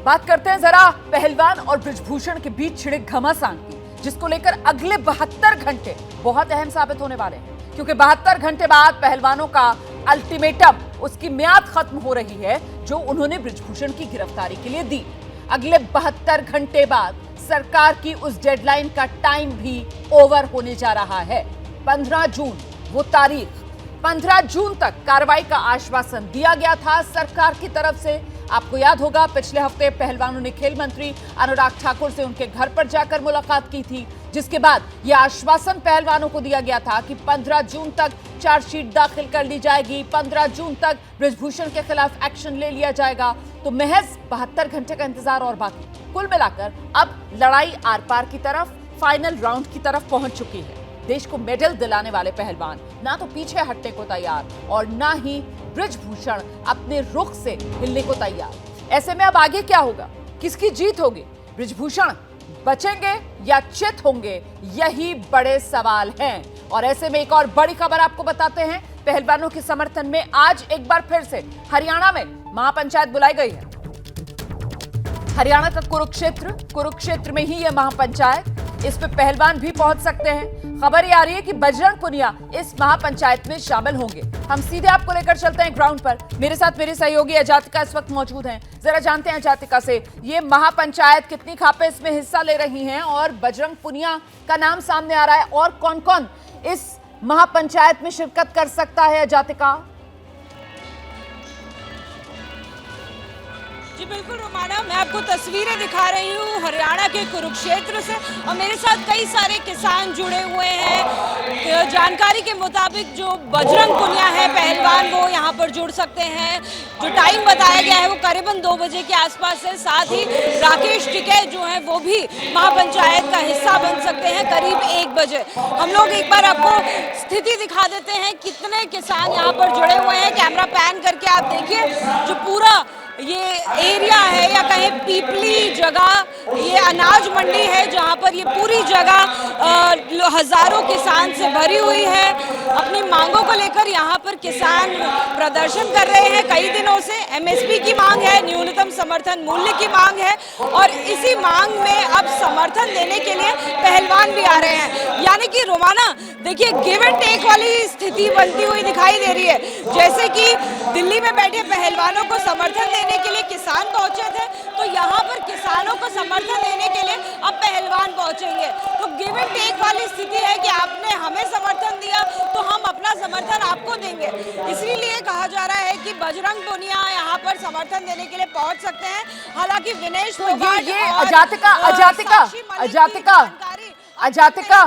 बात करते हैं जरा पहलवान और बृजभूषण के बीच छिड़े घमासान की, जिसको लेकर अगले 72 घंटे बहुत अहम साबित होने वाले हैं, क्योंकि 72 घंटे बाद पहलवानों का अल्टीमेटम, उसकी म्याद खत्म हो रही है जो उन्होंने बृजभूषण की गिरफ्तारी के लिए दी। अगले 72 घंटे बाद सरकार की उस डेडलाइन का टाइम भी ओवर होने जा रहा है। 15 जून वो तारीख, 15 जून तक कार्रवाई का आश्वासन दिया गया था सरकार की तरफ से। आपको याद होगा पिछले हफ्ते पहलवानों ने खेल मंत्री अनुराग ठाकुर से उनके घर पर जाकर मुलाकात की थी, जिसके बाद यह आश्वासन पहलवानों को दिया गया था कि 15 जून तक चार्जशीट दाखिल कर ली जाएगी, 15 जून तक बृजभूषण के खिलाफ एक्शन ले लिया जाएगा। तो महज 72 घंटे का इंतजार और बाकी। कुल मिलाकर अब लड़ाई आर पार की तरफ, फाइनल राउंड की तरफ पहुंच चुकी है। देश को मेडल दिलाने वाले पहलवान ना तो पीछे हटने को तैयार और ना ही बृजभूषण अपने रुख से हिलने को तैयार। ऐसे में अब आगे क्या होगा, किसकी जीत होगी? बृजभूषण बचेंगे या चित होंगे, यही बड़े सवाल हैं। और ऐसे में एक और बड़ी खबर आपको बताते हैं। पहलवानों के समर्थन में आज एक बार फिर से हरियाणा में महापंचायत बुलाई गई है। हरियाणा का कुरुक्षेत्र में ही यह महापंचायत, इस पे पहलवान भी पहुंच सकते हैं। खबर ये आ रही है कि बजरंग पुनिया इस महापंचायत में शामिल होंगे। हम सीधे आपको लेकर चलते हैं ग्राउंड पर। मेरे साथ मेरे सहयोगी अजातिका इस वक्त मौजूद हैं। जरा जानते हैं अजातिका से, ये महापंचायत कितनी खापें इसमें हिस्सा ले रही हैं और बजरंग पुनिया का नाम सामने आ रहा है, और कौन कौन इस महापंचायत में शिरकत कर सकता है? अजातिका जी बिल्कुल रोमाना, मैं आपको तस्वीरें दिखा रही हूँ हरियाणा के कुरुक्षेत्र से, और मेरे साथ कई सारे किसान जुड़े हुए हैं। जानकारी के मुताबिक जो बजरंग पुनिया है पहलवान, वो यहाँ पर जुड़ सकते हैं। जो टाइम बताया गया है वो करीबन 2 बजे के आसपास है। साथ ही राकेश टिकैत जो है वो भी महापंचायत का हिस्सा बन सकते हैं करीब 1 बजे। हम लोग एक बार आपको स्थिति दिखा देते हैं कितने किसान यहाँ पर जुड़े हुए हैं। कैमरा पैन करके आप देखिए, जो पूरा ये एरिया है या कहें पीपली जगह, ये अनाज मंडी है जहां पर ये पूरी जगह हजारों किसान से भरी हुई है। अपनी मांगों को लेकर यहां पर किसान प्रदर्शन कर रहे हैं कई दिनों से। एमएसपी की मांग है, न्यूनतम समर्थन मूल्य की मांग है, और इसी मांग में अब समर्थन देने के लिए पहलवान भी आ रहे हैं। यानी कि रोमाना देखिए, गिव एंड टेक वाली स्थिति बनती हुई दिखाई दे रही है। जैसे कि दिल्ली में बैठे पहलवानों को समर्थन देने के लिए किसान पहुंचे थे, तो यहाँ पर किसानों को समर्थन देने के लिए अब पहलवान पहुंचेंगे। तो गिव एंड टेक वाली स्थिति है कि आपने हमें समर्थन दिया तो हम अपना समर्थन आपको देंगे। इसीलिए कहा जा रहा है कि बजरंग पुनिया यहाँ पर समर्थन देने के लिए पहुंच सकते हैं। हालांकि विनेश अजातिका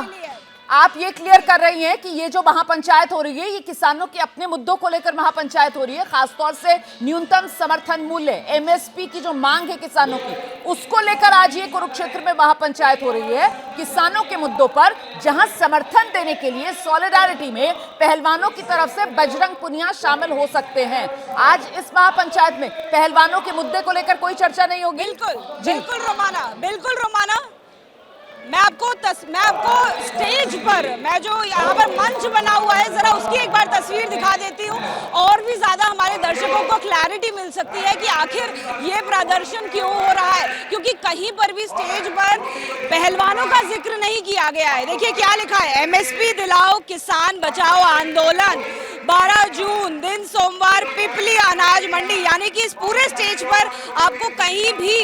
आप ये क्लियर कर रही हैं कि ये जो महापंचायत हो रही है, ये किसानों के अपने मुद्दों को लेकर महापंचायत हो रही है, खासतौर से न्यूनतम समर्थन मूल्य एमएसपी की जो मांग है किसानों की, उसको लेकर आज ये कुरुक्षेत्र में महापंचायत हो रही है। किसानों के मुद्दों पर जहां समर्थन देने के लिए सॉलिडारिटी में पहलवानों की तरफ से बजरंग पुनिया शामिल हो सकते हैं। आज इस महापंचायत में पहलवानों के मुद्दे को लेकर कोई चर्चा नहीं होगी। बिल्कुल रोमाना, मैं आपको स्टेज पर, मैं जो यहाँ पर मंच बना हुआ है, जरा उसकी एक बार तस्वीर दिखा देती हूँ, और भी ज्यादा हमारे दर्शकों को क्लैरिटी मिल सकती है कि आखिर ये प्रदर्शन क्यों हो रहा है। क्योंकि कहीं पर भी स्टेज पर पहलवानों का जिक्र नहीं किया गया है। देखिए क्या लिखा है, एमएसपी दिलाओ किसान बचाओ आंदोलन, 12 जून दिन सोमवार, पिपली अनाज मंडी। यानी कि इस पूरे स्टेज पर आपको कहीं भी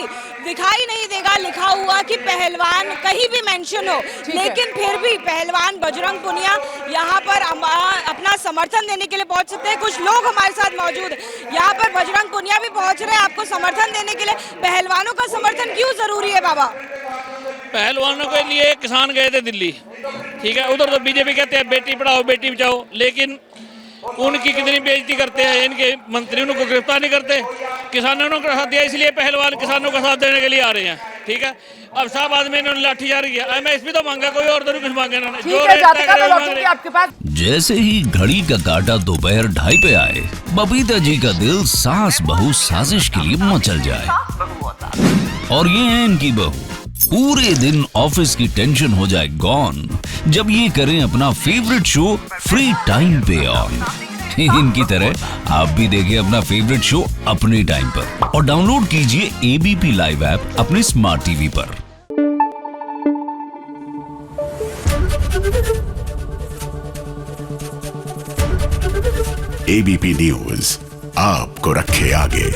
दिखाई नहीं देगा लिखा हुआ कि पहलवान कहीं भी मेंशन हो, लेकिन फिर भी पहलवान बजरंग पुनिया यहाँ पर अपना समर्थन देने के लिए पहुंच सकते हैं। कुछ लोग हमारे साथ मौजूद हैं यहाँ पर, बजरंग पुनिया भी पहुंच रहे हैं आपको समर्थन देने के लिए। पहलवानों का समर्थन क्यों जरूरी है बाबा? पहलवानों के लिए किसान गए थे दिल्ली, ठीक है, उधर तो बीजेपी कहते हैं बेटी पढ़ाओ बेटी बचाओ, लेकिन उनकी कितनी बेइज्जती करते हैं, इनके मंत्री उनको गिरफ्तार नहीं करते। किसानों का साथ दिया, इसलिए पहलवान किसानों का साथ देने के लिए आ रहे हैं, ठीक है। अब साहब आदमी ने लाठीचार्ज किया, एमएसपी तो मांगा, कोई और तो कुछ मांगे ना। जैसे ही घड़ी का काटा दोपहर 2:30 पे आए, बबीता जी का दिल सास बहू साजिश के लिए मचल जाए। और ये है इनकी बहू, पूरे दिन ऑफिस की टेंशन हो जाए गॉन जब ये करें अपना फेवरेट शो फ्री टाइम पे ऑन। इनकी तरह आप भी देखिए अपना फेवरेट शो अपने टाइम पर और डाउनलोड कीजिए एबीपी लाइव ऐप अपने स्मार्ट टीवी पर। एबीपी न्यूज आपको रखे आगे।